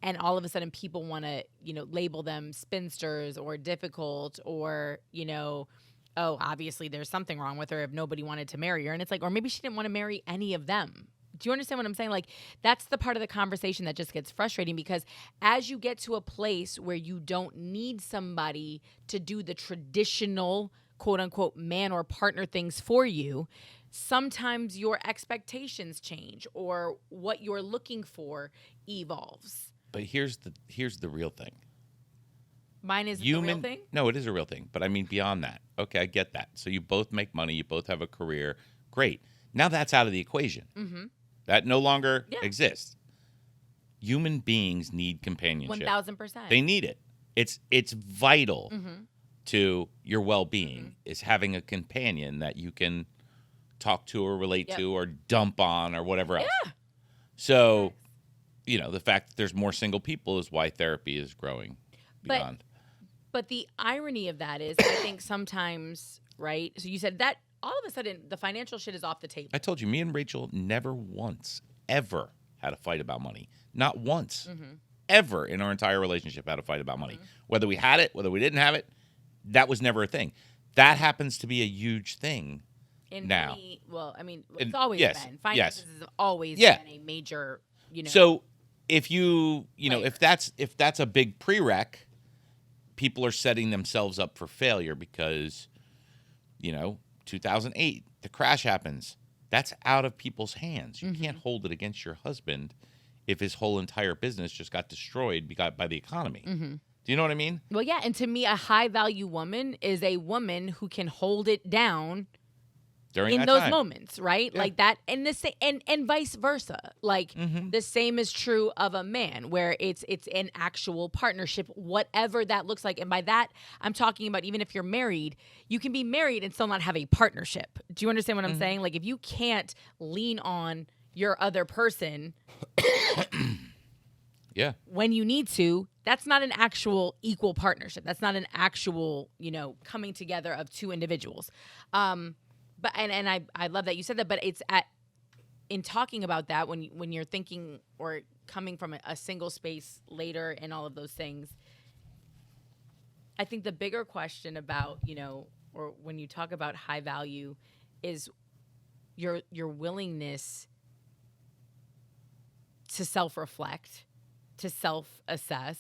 and all of a sudden people want to, label them spinsters or difficult or, oh, obviously there's something wrong with her if nobody wanted to marry her. And it's like, or maybe she didn't want to marry any of them. Do you understand what I'm saying? Like, that's the part of the conversation that just gets frustrating, because as you get to a place where you don't need somebody to do the traditional, quote unquote, man or partner things for you, sometimes your expectations change or what you're looking for evolves. But here's the real thing. Mine is the real thing? No, it is a real thing. But I mean beyond that. Okay, I get that. So you both make money. You both have a career. Great. Now that's out of the equation. Mm-hmm. That no longer exists. Human beings need companionship. 1,000%. They need it. It's vital to your well-being is having a companion that you can talk to or relate to or dump on or whatever else. Yeah. So, the fact that there's more single people is why therapy is growing beyond. But the irony of that is, I think sometimes, right? So you said that all of a sudden the financial shit is off the table. I told you, me and Rachel never once, ever had a fight about money. Not once, ever in our entire relationship had a fight about money. Whether we had it, whether we didn't have it, that was never a thing. That happens to be a huge thing In now. many, well, I mean, And- it's always yes, been. Finances has always Yeah. been a major, So if you know, player. if that's a big prereq, people are setting themselves up for failure because, 2008, the crash happens. That's out of people's hands. You can't hold it against your husband if his whole entire business just got destroyed by the economy. Do you know what I mean? Well, yeah, and to me, a high value woman is a woman who can hold it down During in that those time. moments, right? Yeah. Like that, and the same, and vice versa. Like the same is true of a man, where it's an actual partnership, whatever that looks like. And by that, I'm talking about even if you're married, you can be married and still not have a partnership. Do you understand what I'm saying? Like if you can't lean on your other person Yeah. when you need to, that's not an actual equal partnership. That's not an actual, coming together of two individuals. But I love that you said that, but it's in talking about that when you're thinking or coming from a single space later and all of those things, I think the bigger question about, or when you talk about high value is your willingness to self-reflect, to self-assess,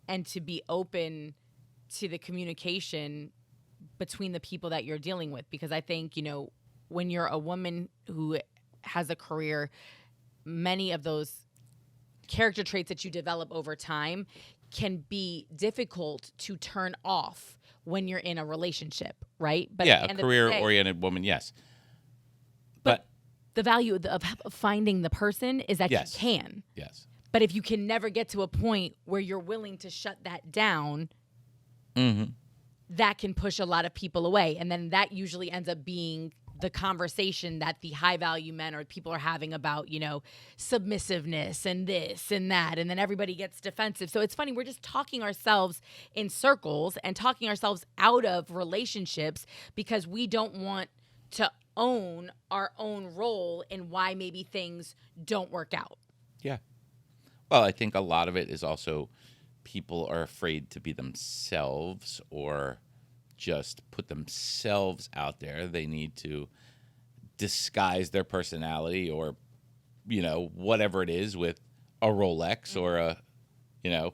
and to be open to the communication between the people that you're dealing with. Because I think, when you're a woman who has a career, many of those character traits that you develop over time can be difficult to turn off when you're in a relationship, right? But Yeah, at the a end of the day, career-oriented woman, yes. But the value of finding the person is that Yes. you can. Yes. But if you can never get to a point where you're willing to shut that down, that can push a lot of people away. And then that usually ends up being the conversation that the high value men or people are having about, submissiveness and this and that. And then everybody gets defensive. So it's funny. We're just talking ourselves in circles and talking ourselves out of relationships because we don't want to own our own role in why maybe things don't work out. Yeah. Well, I think a lot of it is also people are afraid to be themselves or just put themselves out there. They need to disguise their personality or, whatever it is with a Rolex or a, Well,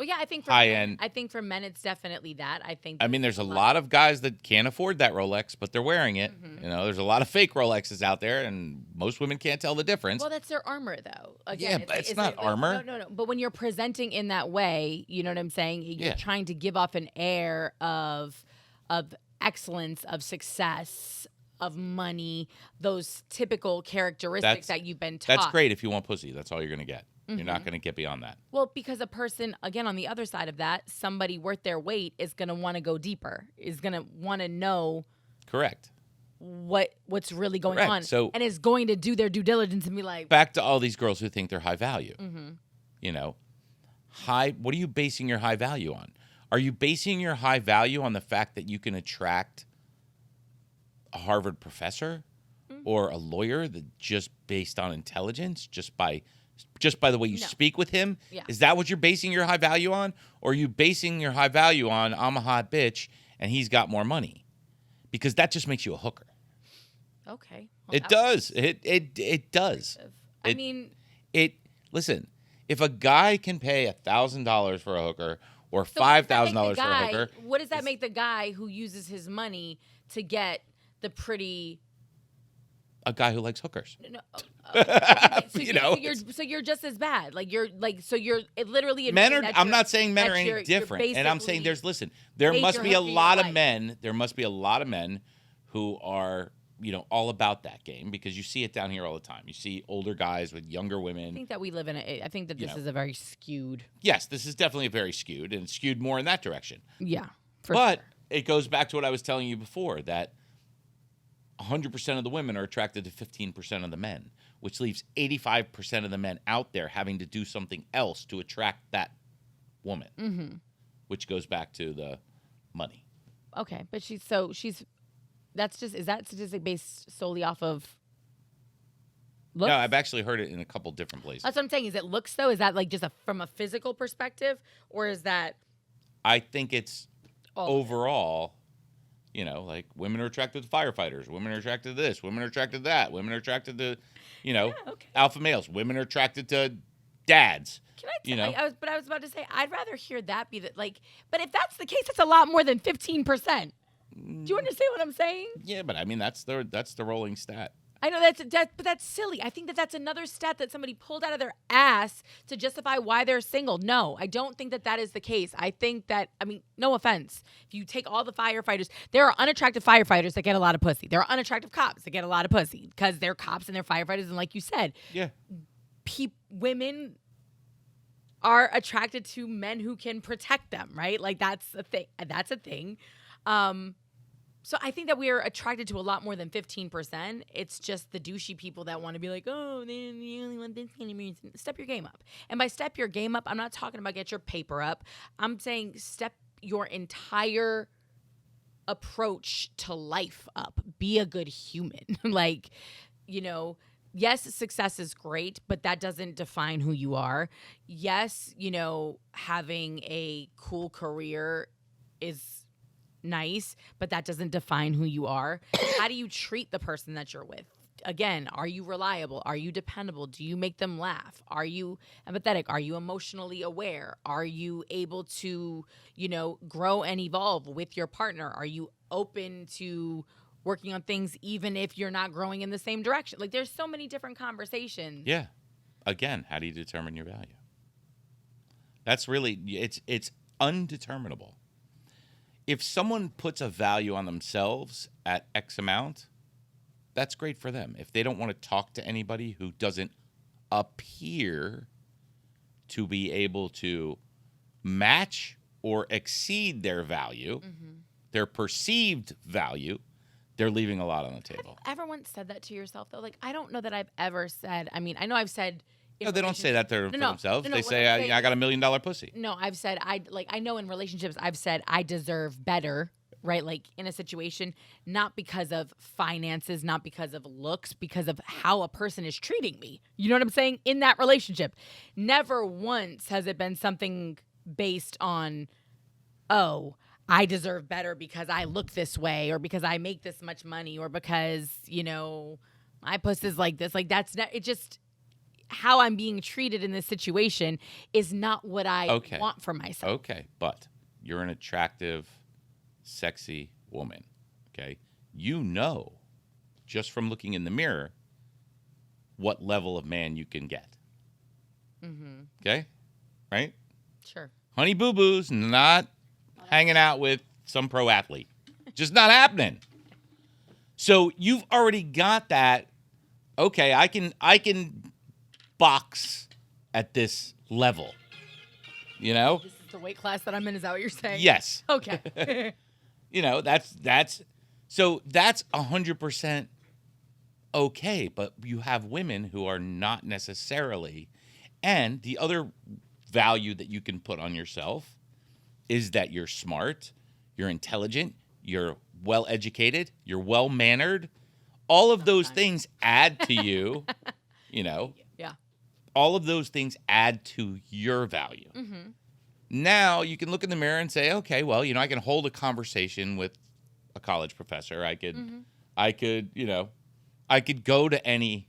yeah, I think for high men, end. I think for men, it's definitely that. I think. I mean, there's a lot of guys that can't afford that Rolex, but they're wearing it. There's a lot of fake Rolexes out there, and most women can't tell the difference. Well, that's their armor, though. Yeah, but it's not armor. No. But when you're presenting in that way, you know what I'm saying? You're Yeah. trying to give off an air of excellence, of success, of money, those typical characteristics that you've been taught. That's great if you want pussy. That's all you're going to get. You're not going to get beyond that. Well, because a person, again, on the other side of that, somebody worth their weight is going to want to go deeper, is going to want to know Correct. what's really going Correct. on, So- and is going to do their due diligence and be like, Back to all these girls who think they're high value. What are you basing your high value on? Are you basing your high value on the fact that you can attract a Harvard professor or a lawyer that just based on intelligence, just by the way you speak with him? Yeah. Is that what you're basing your high value on? Or are you basing your high value on I'm a hot bitch and he's got more money? Because that just makes you a hooker. okay. Well, It does. It does. I mean, Listen, if a guy can pay $1,000 for a hooker or so what does that $5,000 make the for a guy- hooker, What does that make the guy who uses his money to get the pretty? a guy who likes hookers. No, You so you're just as bad. Like you're literally Men admitting are. that I'm you're- not saying men that are any you're different, and I'm saying basically there major must be a hooker your lot of life. men. There must be a lot of men who are all about that game because you see it down here all the time. You see older guys with younger I women. think that we live in I think that this is a very skewed. Yes, this is definitely very skewed and skewed more in that direction. Yeah. But it goes back to what I was telling you before that 100% of the women are attracted to 15% of the men, which leaves 85% of the men out there having to do something else to attract that woman, which goes back to the money. Okay, but is that statistic based solely off of looks? No, I've actually heard it in a couple different places. That's what I'm saying. Is it looks though? Is that like just from a physical perspective, or is that? I think it's overall, like women are attracted to firefighters, women are attracted to this, women are attracted to that, women are attracted to, alpha males, women are attracted to dads. Can I tell you? I was about to say, I'd rather hear that be that, but if that's the case, that's a lot more than 15%. Do you understand what I'm saying? Yeah, but I mean, that's the rolling stat. I know but that's silly. I think that's another stat that somebody pulled out of their ass to justify why they're single. No, I don't think that is the case. I think that, no offense. If you take all the firefighters, there are unattractive firefighters that get a lot of pussy. There are unattractive cops that get a lot of pussy because they're cops and they're firefighters. And like you said, yeah, women are attracted to men who can protect them, right? Like that's a thing. So I think that we are attracted to a lot more than 15%. It's just the douchey people that want to be like, oh, they only want this kind of music. Step your game up. And by step your game up, I'm not talking about get your paper up. I'm saying step your entire approach to life up. Be a good human. Yes, success is great, but that doesn't define who you are. Yes, having a cool career is nice, but that doesn't define who you are. How do you treat the person that you're with? Again, are you reliable? Are you dependable? Do you make them laugh? Are you empathetic? Are you emotionally aware? Are you able to, grow and evolve with your partner? Are you open to working on things even if you're not growing in the same direction? Like, there's so many different conversations. Yeah. Again, how do you determine your value? That's really, it's undeterminable. If someone puts a value on themselves at X amount, that's great for them. If they don't want to talk to anybody who doesn't appear to be able to match or exceed their value, their perceived value, they're leaving a lot on the table. Have you ever once said that to yourself, though? Like, I don't know that I've ever said, I know I've said... No, they don't say that for themselves. They say, I got $1 million pussy. No, I've said, I know in relationships, I've said I deserve better, right? Like in a situation, not because of finances, not because of looks, because of how a person is treating me. You know what I'm saying? In that relationship. Never once has it been something based on, oh, I deserve better because I look this way or because I make this much money or because, my puss is like this. Like that's not, it just... how I'm being treated in this situation is not what I want for myself. Okay, but you're an attractive, sexy woman, okay? Just from looking in the mirror, what level of man you can get. Okay? Right? Sure. Honey Boo Boo's not hanging out with some pro athlete. Just not happening. So you've already got that. Okay, I can box at this level, This is the weight class that I'm in. Is that what you're saying? Yes. Okay. That's so that's 100% okay, but you have women who are not necessarily. And the other value that you can put on yourself is that you're smart, you're intelligent, you're well educated, you're well mannered. All of those things add to you, Yeah. All of those things add to your value. Now you can look in the mirror and say, okay, well, I can hold a conversation with a college professor. I could go to any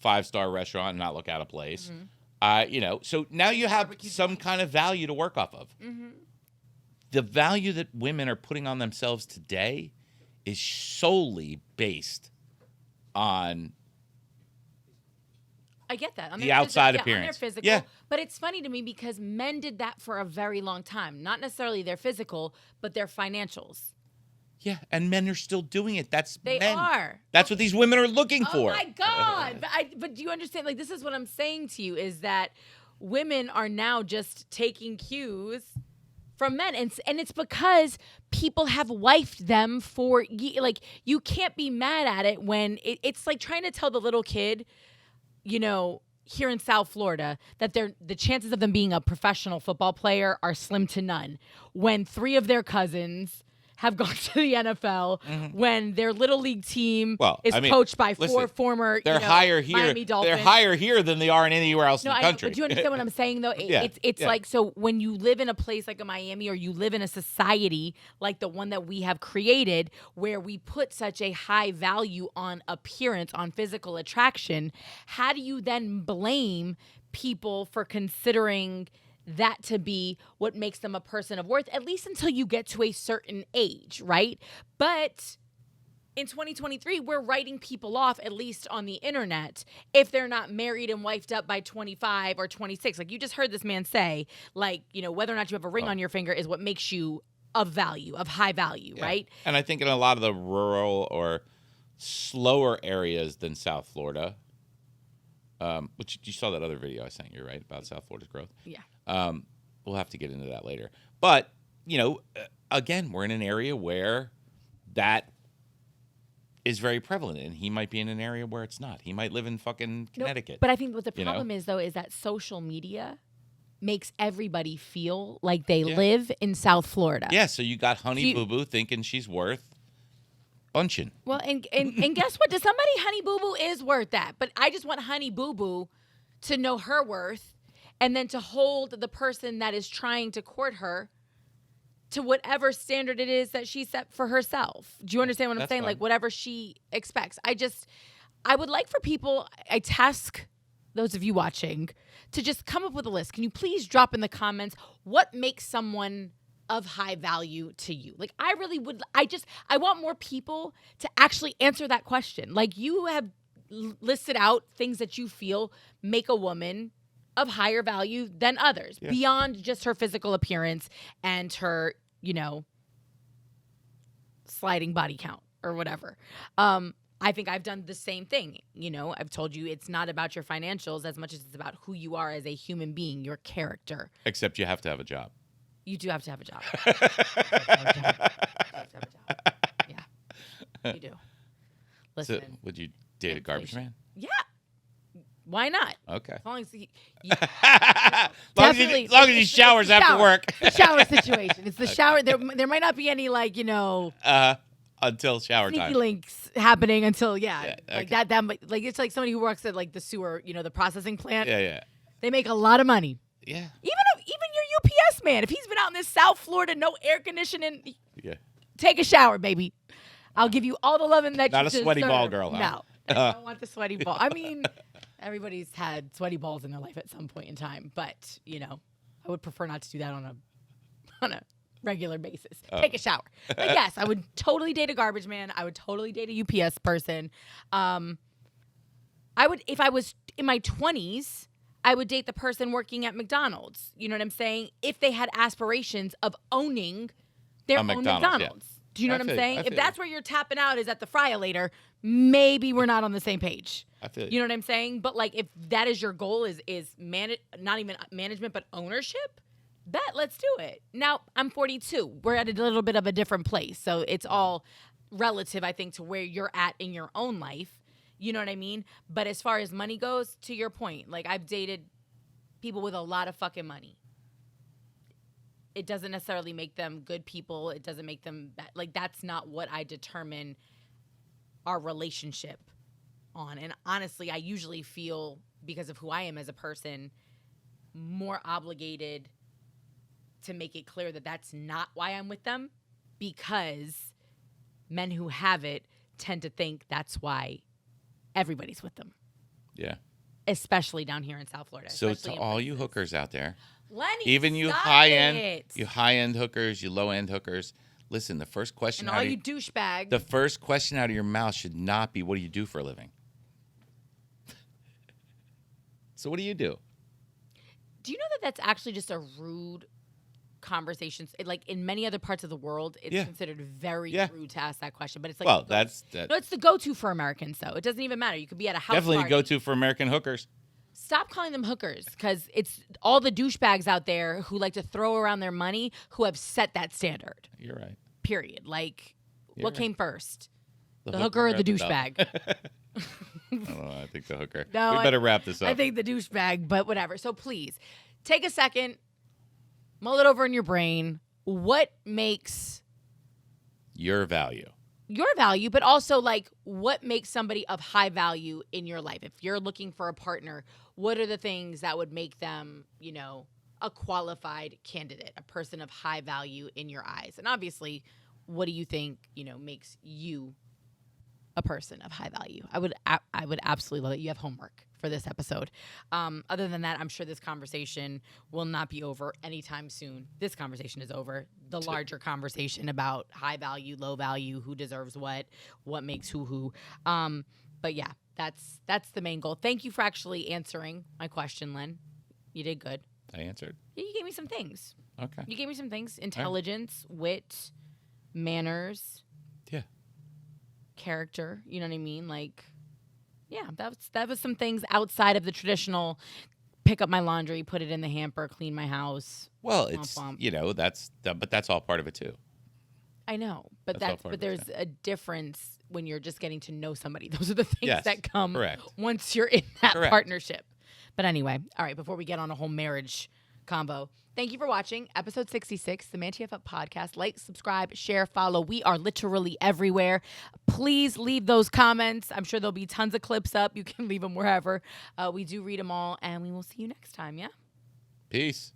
5-star restaurant and not look out of place. So now you have some kind of value to work off of. The value that women are putting on themselves today is solely based on I get that. On the outside appearance. On their physical. Yeah. But it's funny to me because men did that for a very long time. Not necessarily their physical, but their financials. Yeah, and men are still doing it. They men. are. That's what these women are looking for. Oh my God. But do you understand? Like, this is what I'm saying to you is that women are now just taking cues from men. And it's because people have wifed them for, like, you can't be mad at it when it's like trying to tell the little kid, here in South Florida, that the chances of them being a professional football player are slim to none. When 3 of their cousins have gone to the NFL when their little league team is coached by four former they're higher here. Miami Dolphins. They're higher here than they are in anywhere else in the country. But do you understand what I'm saying, though? It's like, so when you live in a place like a Miami, or you live in a society like the one that we have created, where we put such a high value on appearance, on physical attraction, how do you then blame people for considering that to be what makes them a person of worth, at least until you get to a certain age, right? But in 2023, we're writing people off, at least on the internet, if they're not married and wifed up by 25 or 26. Like you just heard this man say, like, whether or not you have a ring on your finger is what makes you of value, of high value, right? And I think in a lot of the rural or slower areas than South Florida, which you saw that other video I sent you, right, about South Florida's growth? Yeah. We'll have to get into that later. But, again, we're in an area where that is very prevalent, and he might be in an area where it's not. He might live in fucking Connecticut. But I think what the problem is, though, is that social media makes everybody feel like they live in South Florida. Yeah, so you got Honey Boo Boo thinking she's worth bunching. Well, and guess what? To somebody, Honey Boo Boo is worth that. But I just want Honey Boo Boo to know her worth, and then to hold the person that is trying to court her to whatever standard it is that she set for herself. Do you understand what I'm saying? Fine. Like whatever she expects. I would like for people, I task those of you watching to just come up with a list. Can you please drop in the comments what makes someone of high value to you? Like I really would, I want more people to actually answer that question. Like you have listed out things that you feel make a woman of higher value than others, beyond just her physical appearance and her, sliding body count or whatever. I think I've done the same thing. I've told you it's not about your financials as much as it's about who you are as a human being, your character. Except you have to have a job. You do have to have a job. Yeah, you do. Listen. So, would you date a garbage man? Yeah. Why not? Okay. As long as as long as he showers after work. The shower situation. It's the shower. There might not be any until shower sneaky time. links happening until like okay. that like it's like somebody who works at like the sewer, the processing plant. Yeah. They make a lot of money. Yeah. Even your UPS man, if he's been out in this South Florida, no air conditioning, take a shower, baby. I'll give you all the loving that not you a sweaty deserve. ball girl, huh? No, I don't want the sweaty ball. I mean, everybody's had sweaty balls in their life at some point in time, but I would prefer not to do that on a regular basis. Take a shower. But yes, I would totally date a garbage man. I would totally date a UPS person. I would, if I was in my 20s, I would date the person working at McDonald's. You know what I'm saying? If they had aspirations of owning their own McDonald's. Yeah. Do you know what I'm saying? If that's where you're tapping out is at the fryer-later, maybe we're not on the same page. I feel you know what I'm saying? But like if that is your goal is not even management but ownership, let's do it. Now, I'm 42. We're at a little bit of a different place. So it's all relative, I think, to where you're at in your own life. You know what I mean? But as far as money goes, to your point, like I've dated people with a lot of fucking money. It doesn't necessarily make them good people. It doesn't make them bad. Like that's not what I determine our relationship on. And honestly, I usually feel, because of who I am as a person, more obligated to make it clear that that's not why I'm with them, because men who have it tend to think that's why everybody's with them. Yeah. Especially down here in South Florida. So to all you hookers out there, Lenny, even you high-end hookers, you low-end hookers, listen, the first question and all you douchebags. The first question out of your mouth should not be, what do you do for a living? So what do you do? Do you know that that's actually just a rude conversation? Like in many other parts of the world, it's considered very rude to ask that question. But it's like, no, it's the go-to for Americans, though. It doesn't even matter. You could be at a house definitely party. Go-to for American hookers. Stop calling them hookers, because it's all the douchebags out there who like to throw around their money who have set that standard. You're right. Period. Like, what came first? The hooker or the douchebag? I don't know. I think the hooker. No, we better wrap this up. I think the douchebag, but whatever. So please, take a second, mull it over in your brain. What makes Your value. Your value, but also like what makes somebody of high value in your life. If you're looking for a partner, what are the things that would make them, you know, a qualified candidate, a person of high value in your eyes? And obviously, what do you think, you know, makes you a person of high value? I would absolutely love it. You have homework for this episode. Other than that, I'm sure this conversation will not be over anytime soon. This conversation is over. The larger conversation about high value, low value, who deserves what makes who. But yeah, that's the main goal. Thank you for actually answering my question, Len. You did good. I answered. Yeah, you gave me some things. Okay. You gave me some things. Intelligence, wit, manners. Yeah. Character. You know what I mean? Like, yeah, that was some things outside of the traditional pick up my laundry, put it in the hamper, clean my house. Well, it's, you know, but that's all part of it too. I know, but but there's a difference when you're just getting to know somebody. Those are the things that come correct. Once you're in that Correct. partnership. But anyway, all right, before we get on a whole marriage combo, thank you for watching episode 66, the ManTFup Podcast. Like, subscribe, share, follow. We are literally everywhere. Please leave those comments. I'm sure there'll be tons of clips up. You can leave them wherever. We do read them all, and we will see you next time, yeah? Peace.